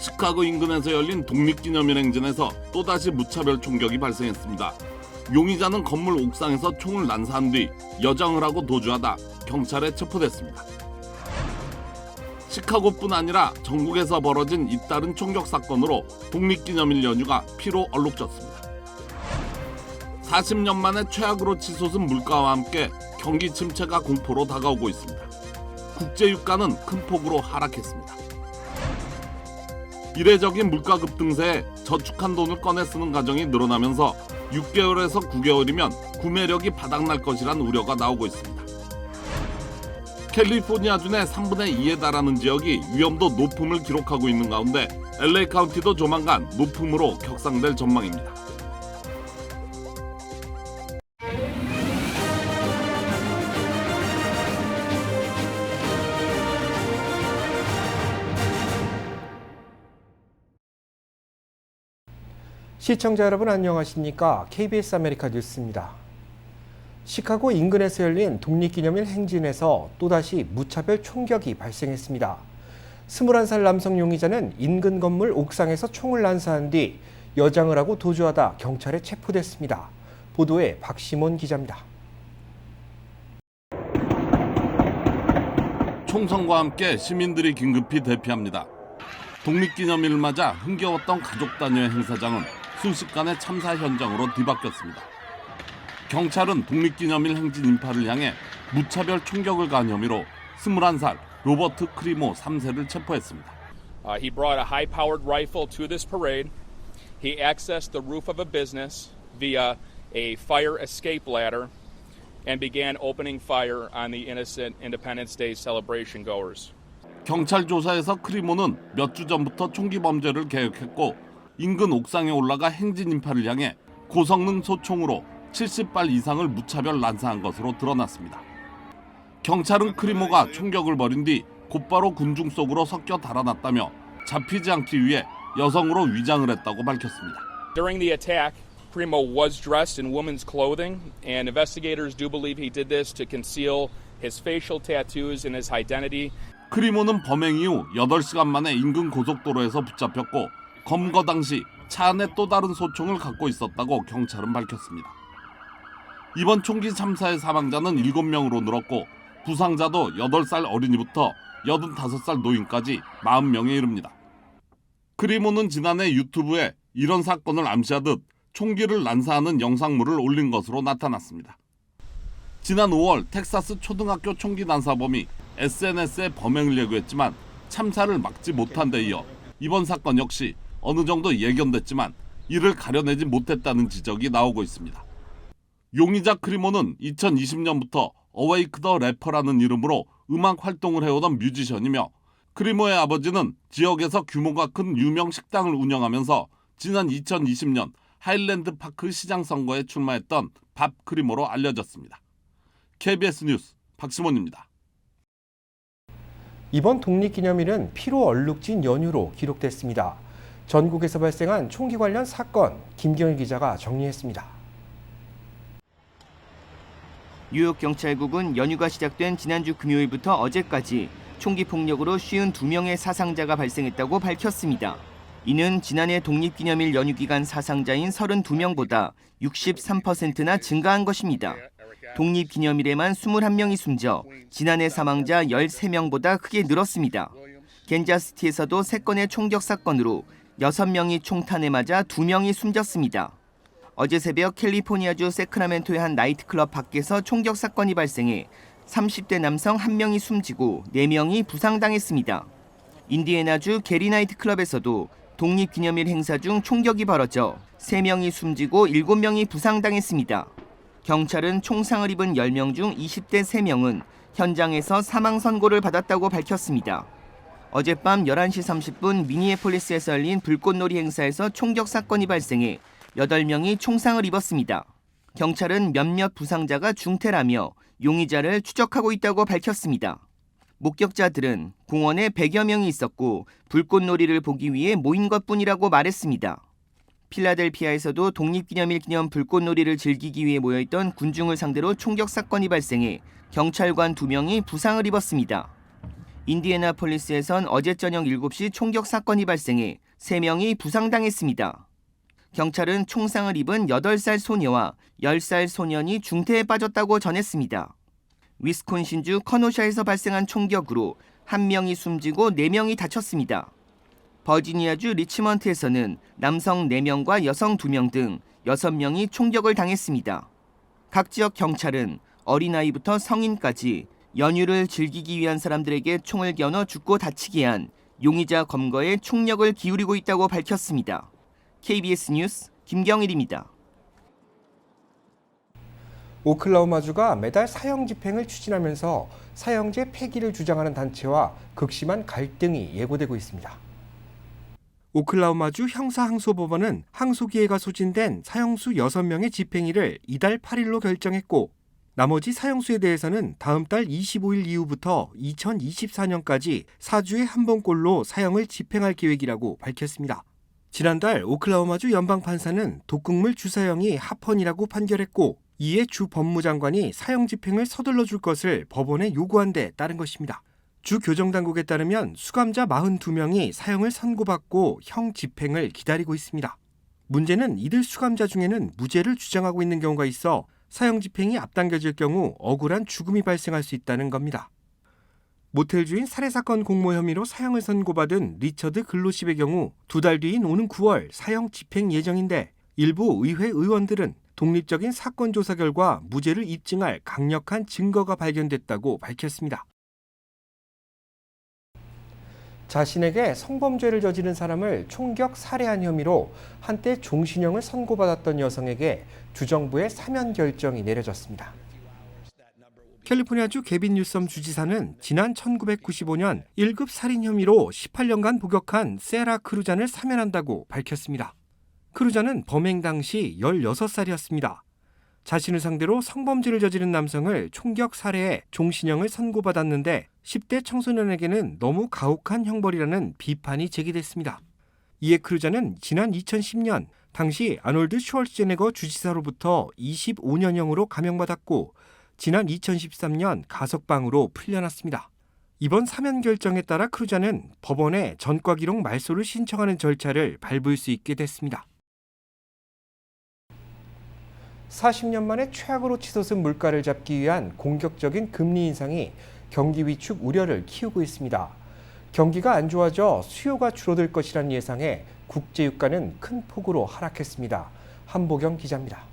시카고 인근에서 열린 독립기념일 행진에서 또다시 무차별 총격이 발생했습니다. 용의자는 건물 옥상에서 총을 난사한 뒤 여장을 하고 도주하다 경찰에 체포됐습니다. 시카고뿐 아니라 전국에서 벌어진 잇따른 총격 사건으로 독립기념일 연휴가 피로 얼룩졌습니다. 40년 만에 최악으로 치솟은 물가와 함께 경기 침체가 공포로 다가오고 있습니다. 국제유가는 큰 폭으로 하락했습니다. 이례적인 물가 급등세에 저축한 돈을 꺼내 쓰는 가정이 늘어나면서 6개월에서 9개월이면 구매력이 바닥날 것이란 우려가 나오고 있습니다. 캘리포니아주의 3분의 2에 달하는 지역이 위험도 높음을 기록하고 있는 가운데 LA 카운티도 조만간 높음으로 격상될 전망입니다. 시청자 여러분 안녕하십니까? KBS 아메리카 뉴스입니다. 시카고 인근에서 열린 독립기념일 행진에서 또다시 무차별 총격이 발생했습니다. 21살 남성 용의자는 인근 건물 옥상에서 총을 난사한 뒤 여장을 하고 도주하다 경찰에 체포됐습니다. 보도에 박시몬 기자입니다. 총성과 함께 시민들이 긴급히 대피합니다. 독립기념일을 맞아 흥겨웠던 가족 단위의 행사장은 순식간에 참사 현장으로 뒤바뀌었습니다. 경찰은 독립기념일 행진 인파를 향해 무차별 총격을 가한 혐의로 21살 로버트 크리모 3세를 체포했습니다. He brought a high-powered rifle to this parade. He accessed the roof of a business via a fire escape ladder and began opening fire on the innocent Independence Day celebration goers. 경찰 조사에서 크리모는 몇 주 전부터 총기 범죄를 계획했고 인근 옥상에 올라가 행진 인파를 향해 고성능 소총으로 70발 이상을 무차별 난사한 것으로 드러났습니다. 경찰은 크리모가 총격을 벌인 뒤 곧바로 군중 속으로 섞여 달아났다며 잡히지 않기 위해 여성으로 위장을 했다고 밝혔습니다. During the attack, Primo was dressed in women's clothing, and investigators do believe he did this to conceal his facial tattoos and his identity. 크리모는 범행 이후 8시간 만에 인근 고속도로에서 붙잡혔고 검거 당시 차 안에 또 다른 소총을 갖고 있었다고 경찰은 밝혔습니다. 이번 총기 참사의 사망자는 7명으로 늘었고 부상자도 8살 어린이부터 85살 노인까지 40명에 이릅니다. 크리모는 지난해 유튜브에 이런 사건을 암시하듯 총기를 난사하는 영상물을 올린 것으로 나타났습니다. 지난 5월 텍사스 초등학교 총기 난사범이 SNS에 범행을 예고했지만 참사를 막지 못한 데 이어 이번 사건 역시 어느 정도 예견됐지만 이를 가려내지 못했다는 지적이 나오고 있습니다. 용의자 크리모는 2020년부터 어웨이크 더 래퍼라는 이름으로 음악 활동을 해오던 뮤지션이며 크리모의 아버지는 지역에서 규모가 큰 유명 식당을 운영하면서 지난 2020년 하일랜드 파크 시장 선거에 출마했던 밥 크리모로 알려졌습니다. KBS 뉴스 박시몬입니다. 이번 독립기념일은 피로 얼룩진 연휴로 기록됐습니다. 전국에서 발생한 총기 관련 사건, 김경일 기자가 정리했습니다. 뉴욕 경찰국은 연휴가 시작된 지난주 금요일부터 어제까지 총기 폭력으로 52명의 사상자가 발생했다고 밝혔습니다. 이는 지난해 독립기념일 연휴 기간 사상자인 32명보다 63%나 증가한 것입니다. 독립기념일에만 21명이 숨져 지난해 사망자 13명보다 크게 늘었습니다. 겐자스티에서도 3건의 총격 사건으로 6명이 총탄에 맞아 2명이 숨졌습니다. 어제 새벽 캘리포니아주 세크라멘토의 한 나이트클럽 밖에서 총격 사건이 발생해 30대 남성 1명이 숨지고 4명이 부상당했습니다. 인디애나주 게리 나이트클럽에서도 독립기념일 행사 중 총격이 벌어져 3명이 숨지고 7명이 부상당했습니다. 경찰은 총상을 입은 10명 중 20대 3명은 현장에서 사망 선고를 받았다고 밝혔습니다. 어젯밤 11시 30분 미니애폴리스에서 열린 불꽃놀이 행사에서 총격 사건이 발생해 8명이 총상을 입었습니다. 경찰은 몇몇 부상자가 중태라며 용의자를 추적하고 있다고 밝혔습니다. 목격자들은 공원에 100여 명이 있었고 불꽃놀이를 보기 위해 모인 것뿐이라고 말했습니다. 필라델피아에서도 독립기념일 기념 불꽃놀이를 즐기기 위해 모여있던 군중을 상대로 총격 사건이 발생해 경찰관 2명이 부상을 입었습니다. 인디애나폴리스에선 어제 저녁 7시 총격 사건이 발생해 3명이 부상당했습니다. 경찰은 총상을 입은 8살 소녀와 10살 소년이 중태에 빠졌다고 전했습니다. 위스콘신주 커노샤에서 발생한 총격으로 1명이 숨지고 4명이 다쳤습니다. 버지니아주 리치먼트에서는 남성 4명과 여성 2명 등 6명이 총격을 당했습니다. 각 지역 경찰은 어린아이부터 성인까지 연휴를 즐기기 위한 사람들에게 총을 겨눠 죽고 다치게 한 용의자 검거에 총력을 기울이고 있다고 밝혔습니다. KBS 뉴스 김경일입니다. 오클라호마주가 매달 사형 집행을 추진하면서 사형제 폐기를 주장하는 단체와 극심한 갈등이 예고되고 있습니다. 오클라호마주 형사항소법원은 항소기회가 소진된 사형수 6명의 집행일을 이달 8일로 결정했고 나머지 사형수에 대해서는 다음 달 25일 이후부터 2024년까지 4주에 한 번꼴로 사형을 집행할 계획이라고 밝혔습니다. 지난달 오클라호마주 연방판사는 독극물 주사형이 합헌이라고 판결했고 이에 주 법무장관이 사형 집행을 서둘러 줄 것을 법원에 요구한 데 따른 것입니다. 주 교정당국에 따르면 수감자 42명이 사형을 선고받고 형 집행을 기다리고 있습니다. 문제는 이들 수감자 중에는 무죄를 주장하고 있는 경우가 있어 사형 집행이 앞당겨질 경우 억울한 죽음이 발생할 수 있다는 겁니다. 모텔 주인 살해사건 공모 혐의로 사형을 선고받은 리처드 글로십의 경우 2달 뒤인 오는 9월 사형 집행 예정인데 일부 의회 의원들은 독립적인 사건 조사 결과 무죄를 입증할 강력한 증거가 발견됐다고 밝혔습니다. 자신에게 성범죄를 저지른 사람을 총격 살해한 혐의로 한때 종신형을 선고받았던 여성에게 주정부의 사면 결정이 내려졌습니다. 캘리포니아주 게빈 뉴섬 주지사는 지난 1995년 1급 살인 혐의로 18년간 복역한 세라 크루잔을 사면한다고 밝혔습니다. 크루잔은 범행 당시 16살이었습니다. 자신을 상대로 성범죄를 저지른 남성을 총격 살해해 종신형을 선고받았는데 10대 청소년에게는 너무 가혹한 형벌이라는 비판이 제기됐습니다. 이에 크루잔은 지난 2010년 당시 아놀드 슈왈츠제네거 주지사로부터 25년형으로 감형받았고 지난 2013년 가석방으로 풀려났습니다. 이번 사면 결정에 따라 크루잔은 법원에 전과 기록 말소를 신청하는 절차를 밟을 수 있게 됐습니다. 40년 만에 최악으로 치솟은 물가를 잡기 위한 공격적인 금리 인상이 경기 위축 우려를 키우고 있습니다. 경기가 안 좋아져 수요가 줄어들 것이라는 예상에 국제유가는 큰 폭으로 하락했습니다. 한보경 기자입니다.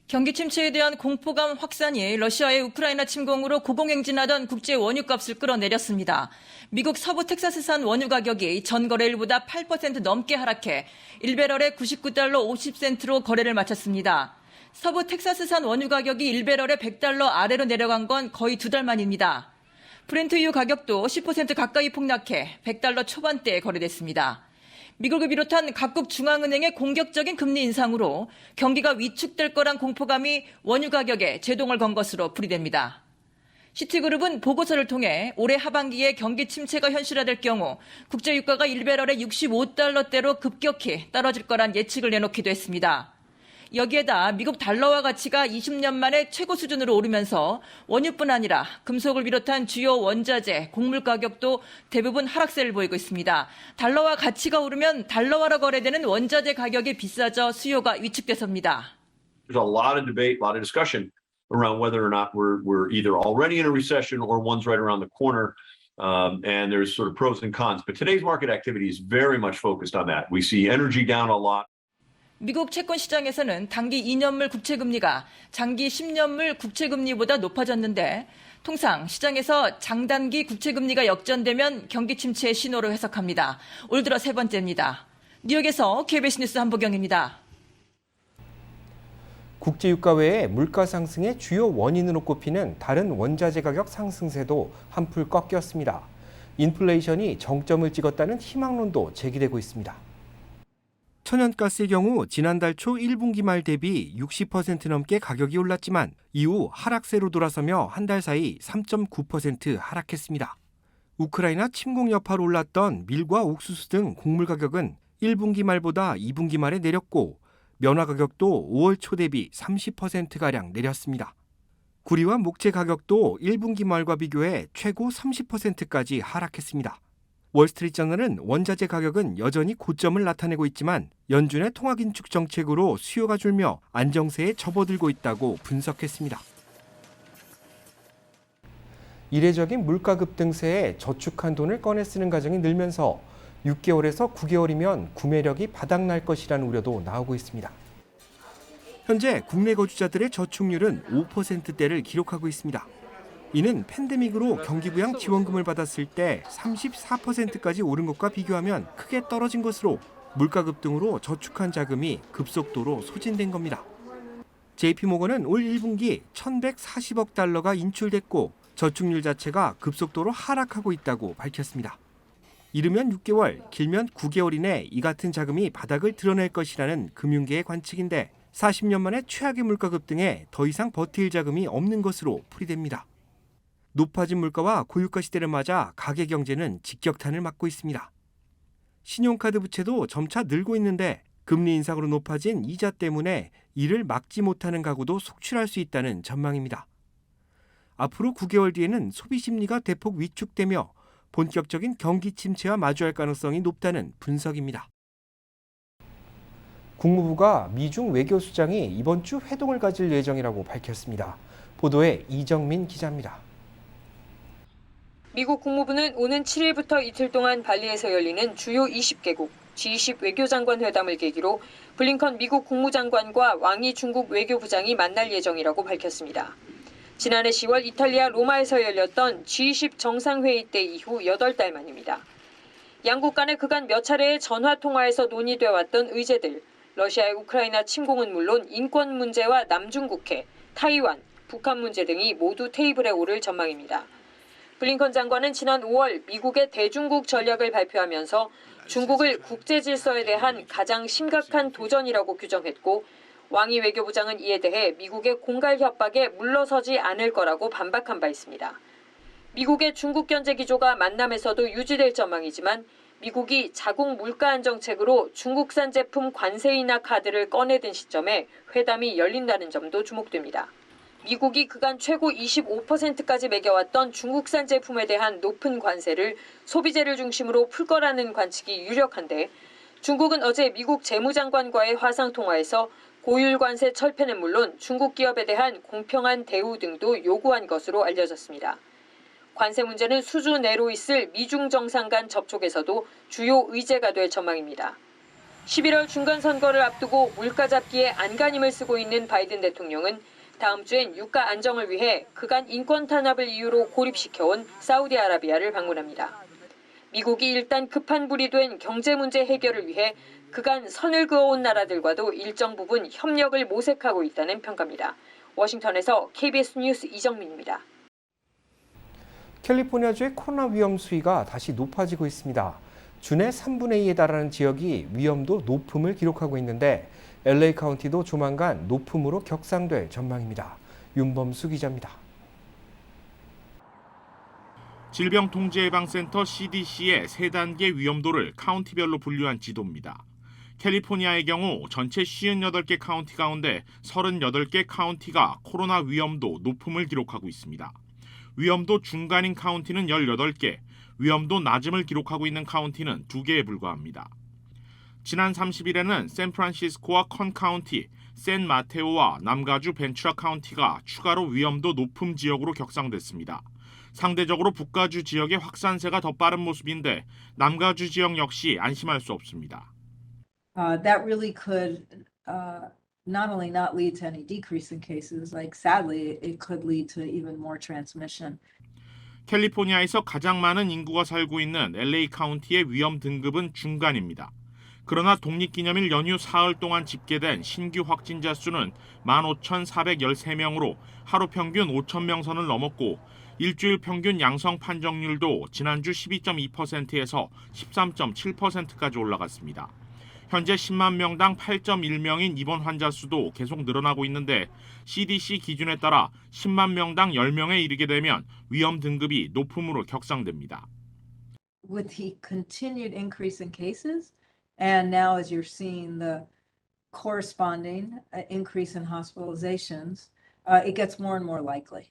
경기 침체에 대한 공포감 확산이 러시아의 우크라이나 침공으로 고공행진하던 국제 원유값을 끌어내렸습니다. 미국 서부 텍사스산 원유 가격이 전 거래일보다 8% 넘게 하락해 1배럴에 99달러 50센트로 거래를 마쳤습니다. 서부 텍사스산 원유 가격이 1배럴에 100달러 아래로 내려간 건 거의 2달 만입니다. 브렌트유 가격도 10% 가까이 폭락해 100달러 초반대에 거래됐습니다. 미국을 비롯한 각국 중앙은행의 공격적인 금리 인상으로 경기가 위축될 거란 공포감이 원유 가격에 제동을 건 것으로 풀이됩니다. 시티그룹은 보고서를 통해 올해 하반기에 경기 침체가 현실화될 경우 국제유가가 1배럴에 65달러대로 급격히 떨어질 거란 예측을 내놓기도 했습니다. 여기에다 미국 달러화 가치가 20년 만에 최고 수준으로 오르면서 원유뿐 아니라 금속을 비롯한 주요 원자재, 곡물 가격도 대부분 하락세를 보이고 있습니다. 달러화 가치가 오르면 달러화로 거래되는 원자재 가격이 비싸져 수요가 위축돼서입니다. There's a lot of debate, a lot of discussion around whether or not we're either already in a recession or one's right around the corner. And there's sort of pros and cons. But today's market activity is very much focused on that. We see energy down a lot. 미국 채권 시장에서는 단기 2년물 국채금리가 장기 10년물 국채금리보다 높아졌는데 통상 시장에서 장단기 국채금리가 역전되면 경기 침체의 신호로 해석합니다. 올 들어 세 번째입니다. 뉴욕에서 KBS 뉴스 한보경입니다. 국제유가 외에 물가 상승의 주요 원인으로 꼽히는 다른 원자재 가격 상승세도 한풀 꺾였습니다. 인플레이션이 정점을 찍었다는 희망론도 제기되고 있습니다. 천연가스의 경우 지난달 초 1분기 말 대비 60% 넘게 가격이 올랐지만 이후 하락세로 돌아서며 한 달 사이 3.9% 하락했습니다. 우크라이나 침공 여파로 올랐던 밀과 옥수수 등 곡물 가격은 1분기 말보다 2분기 말에 내렸고 면화 가격도 5월 초 대비 30%가량 내렸습니다. 구리와 목재 가격도 1분기 말과 비교해 최고 30%까지 하락했습니다. 월스트리트저널은 원자재 가격은 여전히 고점을 나타내고 있지만 연준의 통화긴축 정책으로 수요가 줄며 안정세에 접어들고 있다고 분석했습니다. 이례적인 물가 급등세에 저축한 돈을 꺼내 쓰는 가정이 늘면서 6개월에서 9개월이면 구매력이 바닥날 것이라는 우려도 나오고 있습니다. 현재 국내 거주자들의 저축률은 5%대를 기록하고 있습니다. 이는 팬데믹으로 경기부양 지원금을 받았을 때 34%까지 오른 것과 비교하면 크게 떨어진 것으로 물가 급등으로 저축한 자금이 급속도로 소진된 겁니다. JP모건은 올 1분기 1,140억 달러가 인출됐고 저축률 자체가 급속도로 하락하고 있다고 밝혔습니다. 이르면 6개월, 길면 9개월 이내 이 같은 자금이 바닥을 드러낼 것이라는 금융계의 관측인데 40년 만에 최악의 물가 급등에 더 이상 버틸 자금이 없는 것으로 풀이됩니다. 높아진 물가와 고유가 시대를 맞아 가계 경제는 직격탄을 맞고 있습니다. 신용카드 부채도 점차 늘고 있는데 금리 인상으로 높아진 이자 때문에 이를 막지 못하는 가구도 속출할 수 있다는 전망입니다. 앞으로 9개월 뒤에는 소비 심리가 대폭 위축되며 본격적인 경기 침체와 마주할 가능성이 높다는 분석입니다. 국무부가 미중 외교수장이 이번 주 회동을 가질 예정이라고 밝혔습니다. 보도에 이정민 기자입니다. 미국 국무부는 오는 7일부터 이틀 동안 발리에서 열리는 주요 20개국 G20 외교장관 회담을 계기로 블링컨 미국 국무장관과 왕이 중국 외교부장이 만날 예정이라고 밝혔습니다. 지난해 10월 이탈리아 로마에서 열렸던 G20 정상회의 때 이후 8달 만입니다. 양국 간에 그간 몇 차례의 전화통화에서 논의돼 왔던 의제들, 러시아의 우크라이나 침공은 물론 인권 문제와 남중국해, 타이완, 북한 문제 등이 모두 테이블에 오를 전망입니다. 블링컨 장관은 지난 5월 미국의 대중국 전략을 발표하면서 중국을 국제 질서에 대한 가장 심각한 도전이라고 규정했고 왕이 외교부장은 이에 대해 미국의 공갈 협박에 물러서지 않을 거라고 반박한 바 있습니다. 미국의 중국 견제 기조가 만남에서도 유지될 전망이지만 미국이 자국 물가 안정책으로 중국산 제품 관세 인하 카드를 꺼내든 시점에 회담이 열린다는 점도 주목됩니다. 미국이 그간 최고 25%까지 매겨왔던 중국산 제품에 대한 높은 관세를 소비재를 중심으로 풀 거라는 관측이 유력한데 중국은 어제 미국 재무장관과의 화상통화에서 고율 관세 철폐는 물론 중국 기업에 대한 공평한 대우 등도 요구한 것으로 알려졌습니다. 관세 문제는 수주 내로 있을 미중 정상 간 접촉에서도 주요 의제가 될 전망입니다. 11월 중간선거를 앞두고 물가 잡기에 안간힘을 쓰고 있는 바이든 대통령은 다음 주엔 유가 안정을 위해 그간 인권 탄압을 이유로 고립시켜온 사우디아라비아를 방문합니다. 미국이 일단 급한 불이 된 경제 문제 해결을 위해 그간 선을 그어온 나라들과도 일정 부분 협력을 모색하고 있다는 평가입니다. 워싱턴에서 KBS 뉴스 이정민입니다. 캘리포니아주의 코로나 위험 수위가 다시 높아지고 있습니다. 준의 3분의 2에 달하는 지역이 위험도 높음을 기록하고 있는데 LA 카운티도 조만간 높음으로 격상될 전망입니다. 윤범수 기자입니다. 질병통제예방센터 CDC의 3단계 위험도를 카운티별로 분류한 지도입니다. 캘리포니아의 경우 전체 58개 카운티 가운데 38개 카운티가 코로나 위험도 높음을 기록하고 있습니다. 위험도 중간인 카운티는 18개, 위험도 낮음을 기록하고 있는 카운티는 2개에 불과합니다. 지난 30일에는 샌프란시스코와 컨 카운티, 샌 마테오와 남가주 벤츄라 카운티가 추가로 위험도 높음 지역으로 격상됐습니다. 상대적으로 북가주 지역의 확산세가 더 빠른 모습인데 남가주 지역 역시 안심할 수 없습니다. That really could not only not lead to any decrease in cases, like sadly, it could lead to even more transmission. 캘리포니아에서 가장 많은 인구가 살고 있는 LA 카운티의 위험 등급은 중간입니다. 그러나 독립기념일 연휴 사흘 동안 집계된 신규 확진자 수는 15,413명으로 하루 평균 5,000명 선을 넘었고 일주일 평균 양성 판정률도 지난주 12.2%에서 13.7%까지 올라갔습니다. 현재 10만 명당 8.1명인 입원 환자 수도 계속 늘어나고 있는데 CDC 기준에 따라 10만 명당 10명에 이르게 되면 위험 등급이 높음으로 격상됩니다. With the continued increase in cases, and now as you're seeing the corresponding increase in hospitalizations, it gets more and more likely.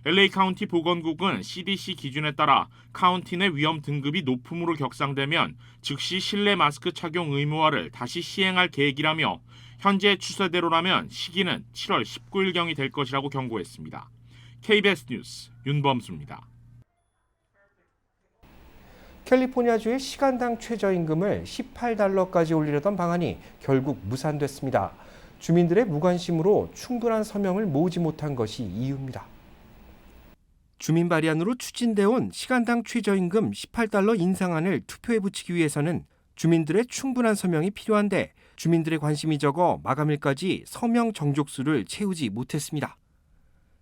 LA 카운티 보건국은 CDC 기준에 따라 카운티 내 위험 등급이 높음으로 격상되면 즉시 실내 마스크 착용 의무화를 다시 시행할 계획이라며 현재 추세대로라면 시기는 7월 19일경이 될 것이라고 경고했습니다. KBS 뉴스 윤범수입니다. 캘리포니아주의 시간당 최저임금을 $18까지 올리려던 방안이 결국 무산됐습니다. 주민들의 무관심으로 충분한 서명을 모으지 못한 것이 이유입니다. 주민 발의안으로 추진되어 온 시간당 최저임금 $18 인상안을 투표에 붙이기 위해서는 주민들의 충분한 서명이 필요한데 주민들의 관심이 적어 마감일까지 서명 정족수를 채우지 못했습니다.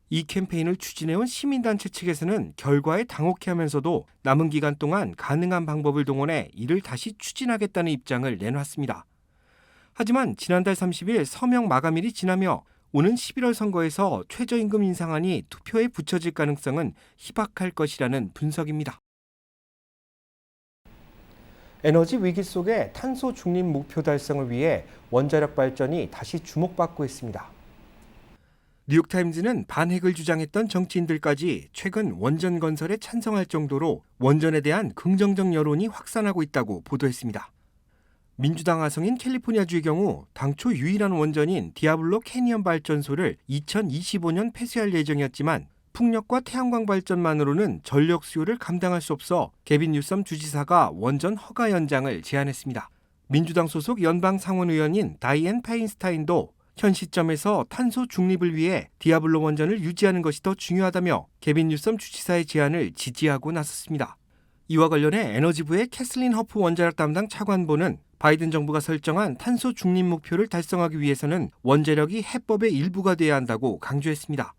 이 캠페인을 추진해온 시민단체 측에서는 결과에 당혹해하면서도 남은 기간 동안 가능한 방법을 동원해 이를 다시 추진하겠다는 입장을 내놨습니다. 하지만 지난달 30일 서명 마감일이 지나며 오는 11월 선거에서 최저임금 인상안이 투표에 붙여질 가능성은 희박할 것이라는 분석입니다. 에너지 위기 속에 탄소 중립 목표 달성을 위해 원자력 발전이 다시 주목받고 있습니다. 뉴욕타임즈는 반핵을 주장했던 정치인들까지 최근 원전 건설에 찬성할 정도로 원전에 대한 긍정적 여론이 확산하고 있다고 보도했습니다. 민주당 하성인 캘리포니아주의 경우 당초 유일한 원전인 디아블로 캐니언 발전소를 2025년 폐쇄할 예정이었지만 풍력과 태양광 발전만으로는 전력 수요를 감당할 수 없어 게빈 뉴섬 주지사가 원전 허가 연장을 제안했습니다. 민주당 소속 연방 상원의원인 다이앤 파인스타인도 현 시점에서 탄소 중립을 위해 디아블로 원전을 유지하는 것이 더 중요하다며 게빈 뉴섬 주지사의 제안을 지지하고 나섰습니다. 이와 관련해 에너지부의 캐슬린 허프 원자력 담당 차관보는 바이든 정부가 설정한 탄소 중립 목표를 달성하기 위해서는 원자력이 해법의 일부가 돼야 한다고 강조했습니다.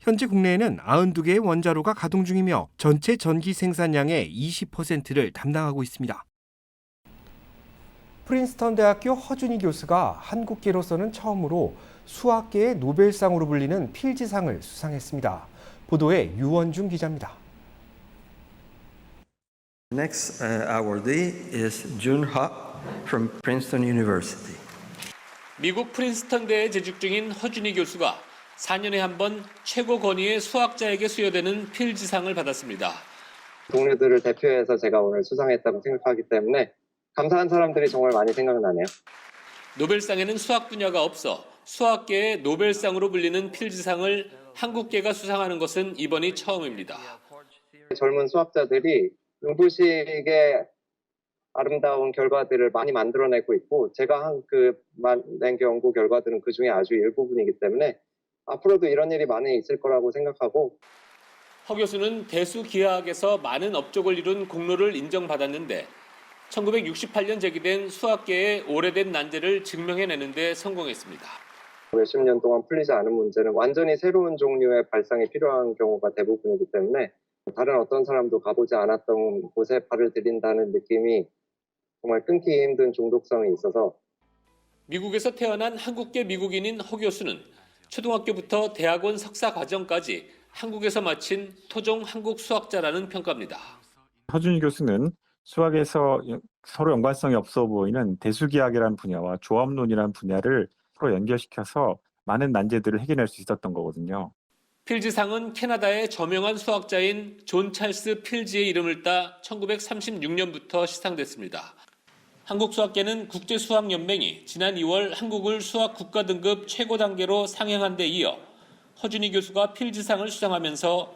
현재 국내에는 92개의 원자로가 가동 중이며 전체 전기 생산량의 20%를 담당하고 있습니다. 프린스턴 대학교 허준희 교수가 한국계로서는 처음으로 수학계의 노벨상으로 불리는 필지상을 수상했습니다. 보도에 유원중 기자입니다. Next awardee is Jun Ha from Princeton University. 미국 프린스턴대에 재직 중인 허준희 교수가 4년에 한 번 최고 권위의 수학자에게 수여되는 필지상을 받았습니다. 동료들을 대표해서 제가 오늘 수상했다고 생각하기 때문에 감사한 사람들이 정말 많이 생각나네요. 노벨상에는 수학 분야가 없어 수학계의 노벨상으로 불리는 필지상을 한국계가 수상하는 것은 이번이 처음입니다. 젊은 수학자들이 눈부시게 아름다운 결과들을 많이 만들어내고 있고 제가 낸 연구 결과들은 그 중에 아주 일부분이기 때문에 앞으로도 이런 일이 많이 있을 거라고 생각하고 허 교수는 대수기하학에서 많은 업적을 이룬 공로를 인정받았는데 1968년 제기된 수학계의 오래된 난제를 증명해내는 데 성공했습니다. 몇십 년 동안 풀리지 않은 문제는 완전히 새로운 종류의 발상이 필요한 경우가 대부분이기 때문에 다른 어떤 사람도 가보지 않았던 곳에 발을 들인다는 느낌이 정말 끊기 힘든 중독성이 있어서 미국에서 태어난 한국계 미국인인 허 교수는 초등학교부터 대학원 석사 과정까지 한국에서 마친 토종 한국 수학자라는 평가입니다. 허준희 교수는 수학에서 서로 연관성이 없어 보이는 대수기하학이라는 분야와 조합론이라는 분야를 서로 연결시켜서 많은 난제들을 해결할 수 있었던 거거든요. 필지상은 캐나다의 저명한 수학자인 존 찰스 필지의 이름을 따 1936년부터 시상됐습니다. 한국수학계는 국제수학연맹이 지난 2월 한국을 수학 국가 등급 최고 단계로 상향한 데 이어 허준희 교수가 필지상을 수상하면서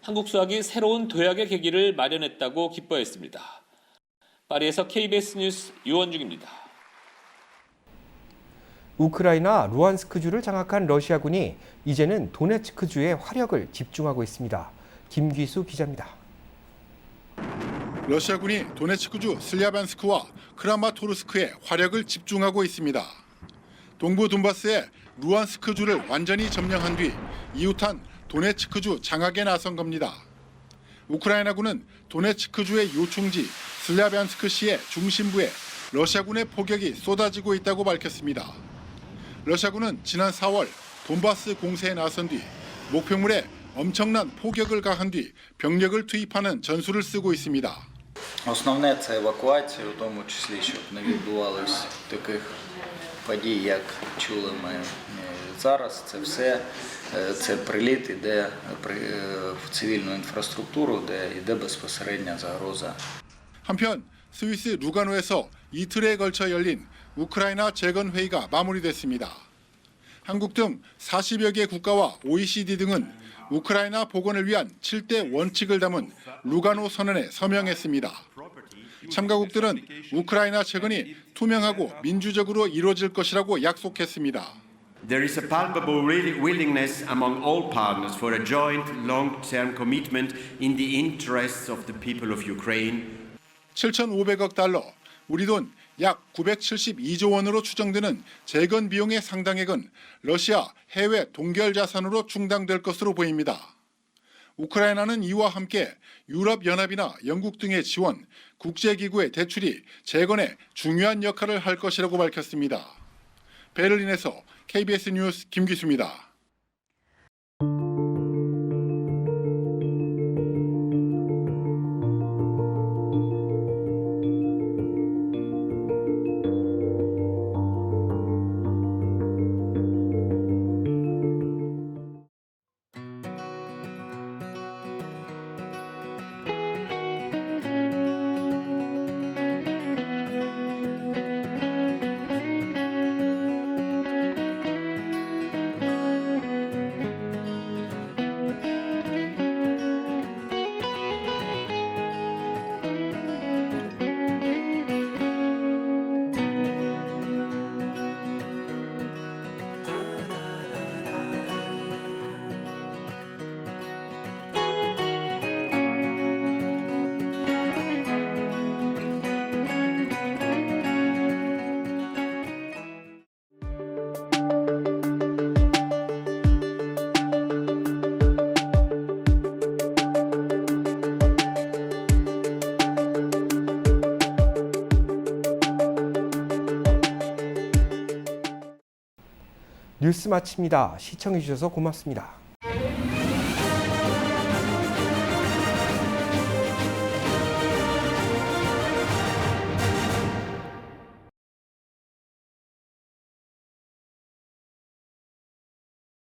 한국 수학이 새로운 도약의 계기를 마련했다고 기뻐했습니다. 파리에서 KBS 뉴스 유원중입니다. 우크라이나 루안스크주를 장악한 러시아군이 이제는 도네츠크주에 화력을 집중하고 있습니다. 김기수 기자입니다. 러시아군이 도네츠크주 슬랴반스크와 크라마토르스크에 화력을 집중하고 있습니다. 동부 돈바스의 루안스크주를 완전히 점령한 뒤 이웃한 도네츠크주 장악에 나선 겁니다. 우크라이나군은 도네츠크주의 요충지 슬랴반스크시의 중심부에 러시아군의 포격이 쏟아지고 있다고 밝혔습니다. 러시아군은 지난 4월 돈바스 공세에 나선 뒤 목표물에 엄청난 포격을 가한 뒤 병력을 투입하는 전술을 쓰고 있습니다. Основне це евакуація, у тому числі, щоб не відбувалось таких подій, як чули ми зараз це приліт іде в цивільну інфраструктуру, де йде безпосередня загроза. 한편 스위스 루가노에서 이틀에 걸쳐 열린 우크라이나 재건 회의가 마무리됐습니다. 한국 등 40여 개 국가와 OECD 등은 우크라이나 복원을 위한 7대 원칙을 담은 루가노 선언에 서명했습니다. 참가국들은 우크라이나 재건이 투명하고 민주적으로 이루어질 것이라고 약속했습니다. There is a palpable willingness among all partners for a joint long-term commitment in the interests of the people of Ukraine. 7,500억 달러, 우리 돈 약 972조 원으로 추정되는 재건 비용의 상당액은 러시아 해외 동결 자산으로 충당될 것으로 보입니다. 우크라이나는 이와 함께 유럽연합이나 영국 등의 지원, 국제기구의 대출이 재건에 중요한 역할을 할 것이라고 밝혔습니다. 베를린에서 KBS 뉴스 김기수입니다. 뉴스 마칩니다. 시청해주셔서 고맙습니다.